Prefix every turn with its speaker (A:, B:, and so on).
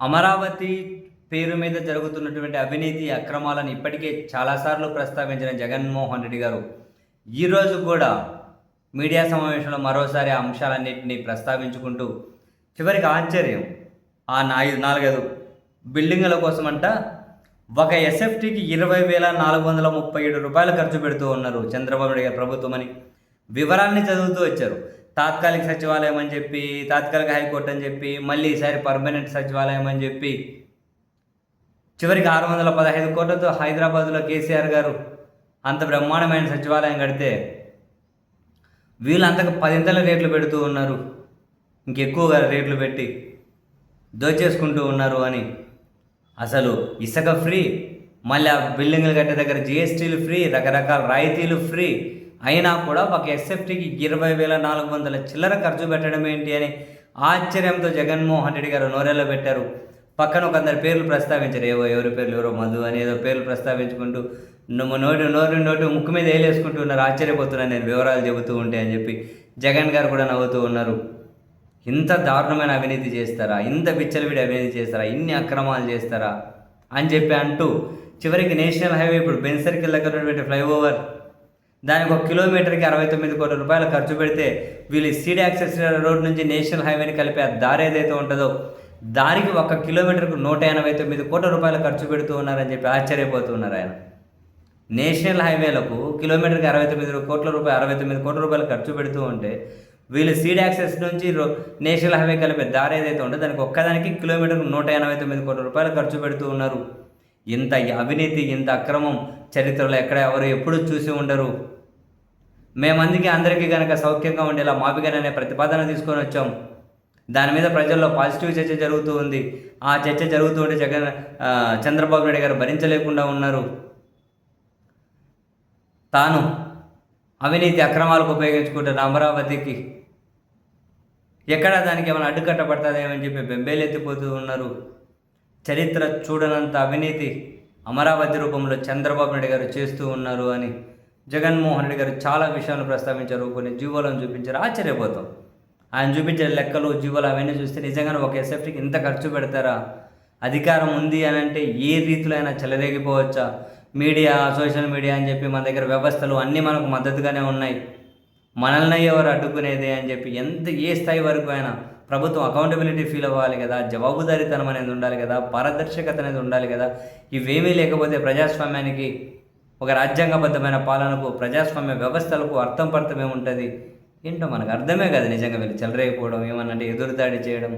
A: అమరావతి పేరు మీద జరుగుతున్నటువంటి అవినీతి అక్రమాలను ఇప్పటికే చాలాసార్లు ప్రస్తావించిన జగన్మోహన్ రెడ్డి గారు ఈరోజు కూడా మీడియా సమావేశంలో మరోసారి ఆ అంశాలన్నింటినీ ప్రస్తావించుకుంటూ చివరికి ఆశ్చర్యం ఆ 4-5 బిల్డింగుల కోసమంట ఒక ఎస్ఎఫ్టీకి 20,437 రూపాయలు ఖర్చు పెడుతూ ఉన్నారు చంద్రబాబు నాయుడు గారి ప్రభుత్వం అని వివరాల్ని చదువుతూ వచ్చారు. తాత్కాలిక సచివాలయం అని చెప్పి, తాత్కాలిక హైకోర్టు అని చెప్పి, మళ్ళీ ఈసారి పర్మనెంట్ సచివాలయం అని చెప్పి చివరికి 615 కోట్లతో హైదరాబాద్లో కేసీఆర్ గారు అంత బ్రహ్మాండమైన సచివాలయం కడితే వీళ్ళు అంతకు 10 రేట్లు పెడుతూ ఉన్నారు, ఇంకెక్కువగా రేట్లు పెట్టి దోచేసుకుంటూ ఉన్నారు అని. అసలు ఇసుక ఫ్రీ, మళ్ళీ ఆ బిల్డింగ్లు కట్టే దగ్గర జిఎస్టీలు ఫ్రీ, రకరకాల రాయితీలు ఫ్రీ అయినా కూడా ఒక ఎస్ఎఫ్టీకి 20,400 చిల్లర ఖర్చు పెట్టడం ఏంటి అని ఆశ్చర్యంతో జగన్మోహన్ రెడ్డి గారు నోరెల్లో పెట్టారు. పక్కన కొందరు పేర్లు ప్రస్తావించారు, ఎవరి పేర్లు, ఎవరో మధు అని ఏదో పేర్లు ప్రస్తావించుకుంటూ నోటి ముక్కు మీద వేలేసుకుంటూ ఉన్నారు. ఆశ్చర్యపోతున్నాను నేను వివరాలు చెబుతూ ఉంటే అని చెప్పి జగన్ గారు కూడా నవ్వుతూ ఉన్నారు. ఇంత దారుణమైన అవినీతి చేస్తారా, ఇంత విచ్చలవిడి అవినీతి చేస్తారా, ఇన్ని అక్రమాలు చేస్తారా అని చెప్పి అంటూ చివరికి నేషనల్ హైవే ఇప్పుడు బెన్ సర్కిల్ దగ్గర ఉన్నటువంటి ఫ్లైఓవర్ దానికి 1 కిలోమీటర్కి 69 కోట్ల రూపాయలు ఖర్చు పెడితే వీళ్ళు సీడ్ యాక్సెస్ రోడ్ నుంచి నేషనల్ హైవేని కలిపే ఆ దారి ఏదైతే ఉంటుందో దానికి 1 కిలోమీటర్కు 189 కోట్ల రూపాయలు ఖర్చు పెడుతూ ఉన్నారని చెప్పి ఆశ్చర్యపోతున్నారు ఆయన. నేషనల్ హైవేలకు కిలోమీటర్కి 69 కోట్ల రూపాయలు ఖర్చు పెడుతూ ఉంటే వీళ్ళు సీడ్ యాక్సెస్ నుంచి నేషనల్ హైవే కలిపే దారి ఏదైతే ఉంటుందో దానికి ఒక్కదానికి కిలోమీటర్కు 189 కోట్ల రూపాయలు ఖర్చు పెడుతూ ఉన్నారు. ఇంత అవినీతి, ఇంత అక్రమం చరిత్రలో ఎవరు ఎప్పుడూ చూసి ఉండరు. మేమందుకే అందరికీ కనుక సౌఖ్యంగా ఉండేలా మాపికన్ అనే ప్రతిపాదన తీసుకొని వచ్చాం. దాని మీద ప్రజల్లో పాజిటివ్ చర్చ జరుగుతూ ఉంది. ఆ చర్చ జరుగుతూ ఉంటే చంద్రబాబు నాయుడు గారు భరించలేకుండా ఉన్నారు. తాను అవినీతి అక్రమాలకు ఉపయోగించుకుంటున్న అమరావతికి ఎక్కడ దానికి ఏమైనా అడ్డుకట్టబడుతుందేమని చెప్పి బెంబేలెత్తిపోతూ ఉన్నారు. చరిత్ర చూడనంత అవినీతి అమరావతి రూపంలో చంద్రబాబు నాయుడు గారు చేస్తూ ఉన్నారు అని జగన్మోహన్ రెడ్డి గారు చాలా విషయాలు ప్రస్తావించారు. కొన్ని జీవోలను చూపించారు. ఆశ్చర్యపోతాం. ఆయన చూపించే లెక్కలు, జీవోలు అవన్నీ చూస్తే నిజంగానే ఒక ఎస్ఎఫ్టీకి ఇంత ఖర్చు పెడతారా? అధికారం ఉంది అని అంటే ఏ రీతిలో అయినా చెలరేగిపోవచ్చా? మీడియా, సోషల్ మీడియా అని చెప్పి మన దగ్గర వ్యవస్థలు అన్నీ మనకు మద్దతుగానే ఉన్నాయి. మనల్ని ఎవరు అడ్డుకునేది అని చెప్పి ఏ స్థాయి వరకు అయినా ప్రభుత్వం అకౌంటబిలిటీ ఫీల్ అవ్వాలి కదా, జవాబుదారీతనం అనేది ఉండాలి కదా, పారదర్శకత అనేది ఉండాలి కదా. ఇవేమీ లేకపోతే ప్రజాస్వామ్యానికి, ఒక రాజ్యాంగబద్ధమైన పాలనకు, ప్రజాస్వామ్య వ్యవస్థలకు అర్థం ఏముంటుంది? ఏంటో మనకు అర్థమే కదా నిజంగా. వీళ్ళు చెలరేగిపోవడం, ఏమన్నంటే ఎదురుదాడి చేయడం.